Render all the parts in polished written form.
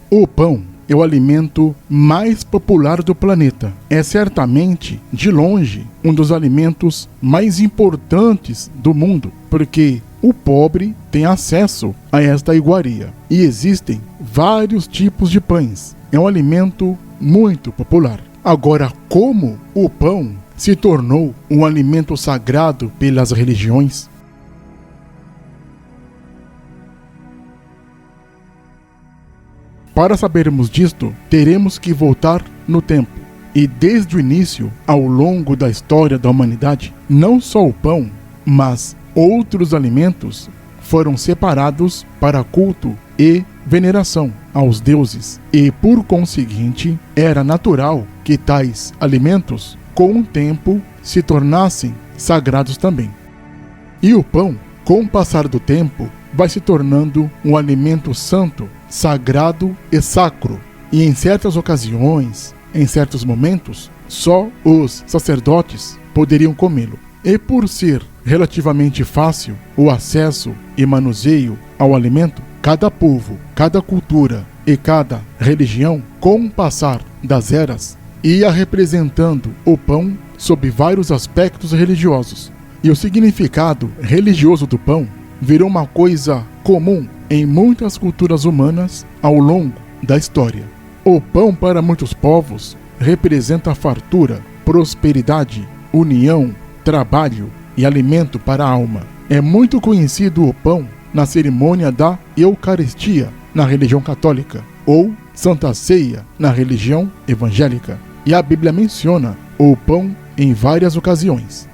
O pão é o alimento mais popular do planeta. É certamente, de longe, um dos alimentos mais importantes do mundo, porque o pobre tem acesso a esta iguaria. E existem vários tipos de pães. É um alimento muito popular. Agora, como o pão se tornou um alimento sagrado pelas religiões? Para sabermos disto, teremos que voltar no tempo. E desde o início, ao longo da história da humanidade, não só o pão, mas outros alimentos foram separados para culto e veneração aos deuses. E, por conseguinte, era natural que tais alimentos, com o tempo, se tornassem sagrados também. E o pão, com o passar do tempo, vai se tornando um alimento santo, sagrado e sacro. E em certas ocasiões, em certos momentos, só os sacerdotes poderiam comê-lo. E por ser relativamente fácil o acesso e manuseio ao alimento, cada povo, cada cultura e cada religião, com o passar das eras, ia representando o pão sob vários aspectos religiosos. E o significado religioso do pão virou uma coisa comum em muitas culturas humanas ao longo da história. O pão para muitos povos representa fartura, prosperidade, união, trabalho e alimento para a alma. É muito conhecido o pão na cerimônia da Eucaristia na religião católica ou Santa Ceia na religião evangélica. E a Bíblia menciona o pão em várias ocasiões.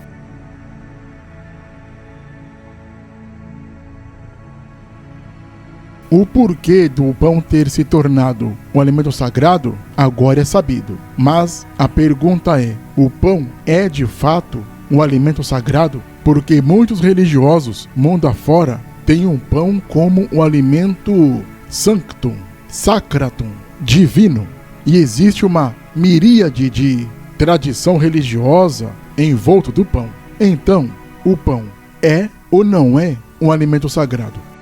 O porquê do pão ter se tornado um alimento sagrado agora é sabido. Mas a pergunta é: o pão é de fato um alimento sagrado? Porque muitos religiosos, mundo afora, têm o pão como um alimento sanctum, sacratum, divino. E existe uma miríade de tradição religiosa em volta do pão. Então, o pão é ou não é um alimento sagrado?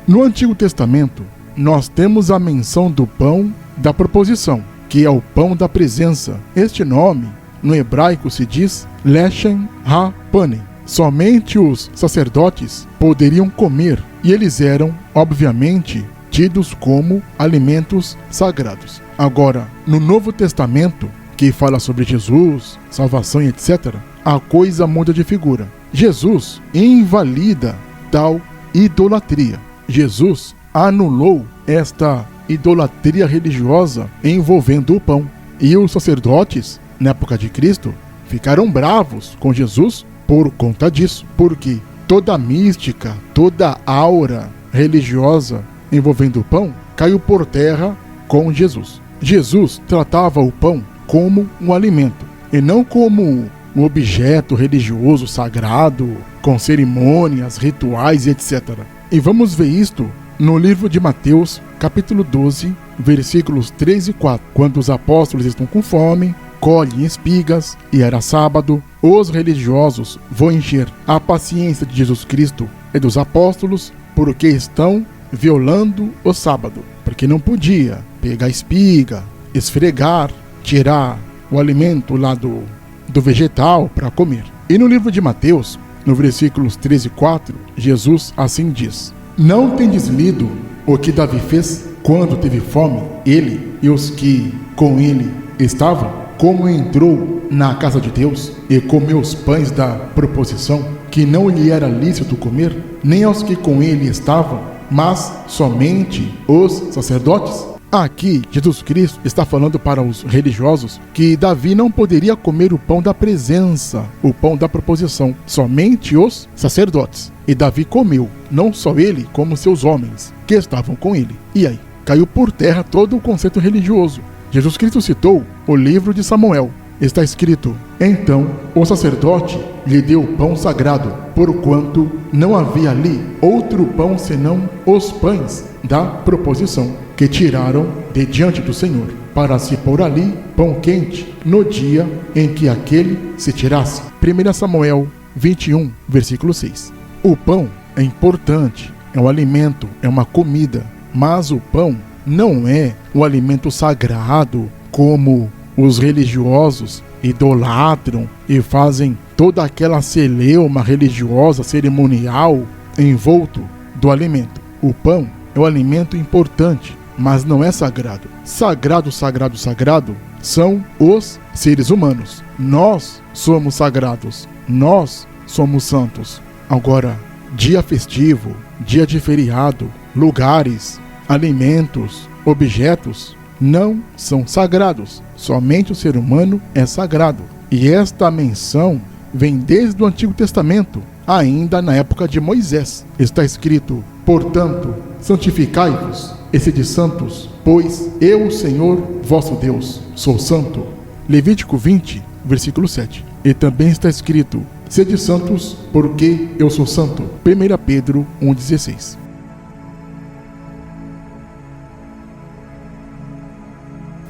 No Antigo Testamento, nós temos a menção do pão da proposição, que é o pão da presença. Este nome, no hebraico, se diz Lechem HaPanim. Somente os sacerdotes poderiam comer, e eles eram, obviamente, tidos como alimentos sagrados. Agora, no Novo Testamento, que fala sobre Jesus, salvação e etc., a coisa muda de figura. Jesus invalida tal idolatria. Jesus anulou esta idolatria religiosa envolvendo o pão. E os sacerdotes, na época de Cristo, ficaram bravos com Jesus por conta disso, porque toda a mística, toda a aura religiosa envolvendo o pão caiu por terra com Jesus. Jesus tratava o pão como um alimento e não como um objeto religioso sagrado, com cerimônias, rituais e etc. E vamos ver isto no livro de Mateus, capítulo 12, versículos 3 e 4. Quando os apóstolos estão com fome, colhem espigas, e era sábado, os religiosos vão encher a paciência de Jesus Cristo e dos apóstolos, porque estão violando o sábado. Porque não podia pegar espiga, esfregar, tirar o alimento lá do vegetal para comer. E no livro de Mateus, no versículos 3 e 4, Jesus assim diz: Não tendes lido o que Davi fez quando teve fome, ele e os que com ele estavam, como entrou na casa de Deus e comeu os pães da proposição, que não lhe era lícito comer, nem aos que com ele estavam, mas somente os sacerdotes? Aqui, Jesus Cristo está falando para os religiosos que Davi não poderia comer o pão da presença, o pão da proposição, somente os sacerdotes. E Davi comeu, não só ele, como seus homens, que estavam com ele. E aí, caiu por terra todo o conceito religioso. Jesus Cristo citou o livro de Samuel. Está escrito: Então o sacerdote lhe deu o pão sagrado, porquanto não havia ali outro pão senão os pães da proposição, que tiraram de diante do Senhor, para se pôr ali pão quente no dia em que aquele se tirasse. 1 Samuel 21, versículo 6. O pão é importante, é um alimento, é uma comida, mas o pão não é um alimento sagrado como os religiosos idolatram e fazem toda aquela celeuma religiosa, cerimonial, envolto do alimento. O pão é um alimento importante, mas não é sagrado. Sagrado, sagrado, sagrado são os seres humanos. Nós somos sagrados, nós somos santos. Agora, dia festivo, dia de feriado, lugares, alimentos, objetos não são sagrados. Somente o ser humano é sagrado. E esta menção vem desde o Antigo Testamento, ainda na época de Moisés. Está escrito: portanto, santificai-vos e sede santos, pois eu, o Senhor, vosso Deus, sou santo. Levítico 20, versículo 7. E também está escrito: sede santos, porque eu sou santo. 1 Pedro 1,16.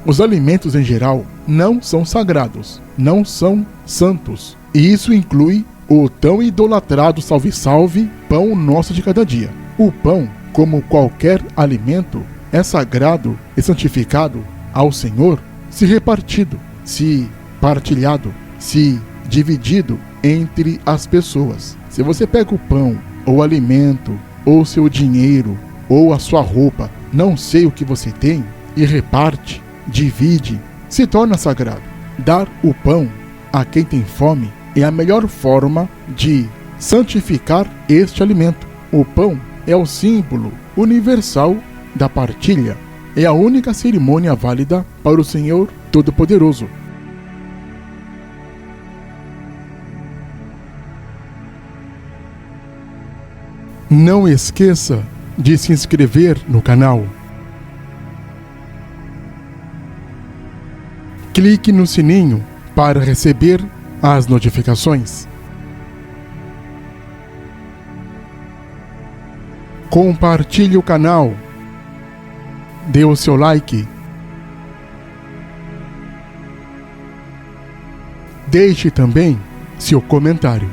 Os alimentos em geral não são sagrados, não são santos. E isso inclui o tão idolatrado salve-salve pão nosso de cada dia. O pão, como qualquer alimento, é sagrado e santificado ao Senhor se repartido, se partilhado, se dividido entre as pessoas. Se você pega o pão, ou o alimento, ou seu dinheiro, ou a sua roupa, não sei o que você tem, e reparte, divide, se torna sagrado. Dar o pão a quem tem fome é a melhor forma de santificar este alimento. O pão é o símbolo universal da partilha. É a única cerimônia válida para o Senhor Todo-Poderoso. Não esqueça de se inscrever no canal. Clique no sininho para receber as notificações. Compartilhe o canal. Dê o seu like. Deixe também seu comentário.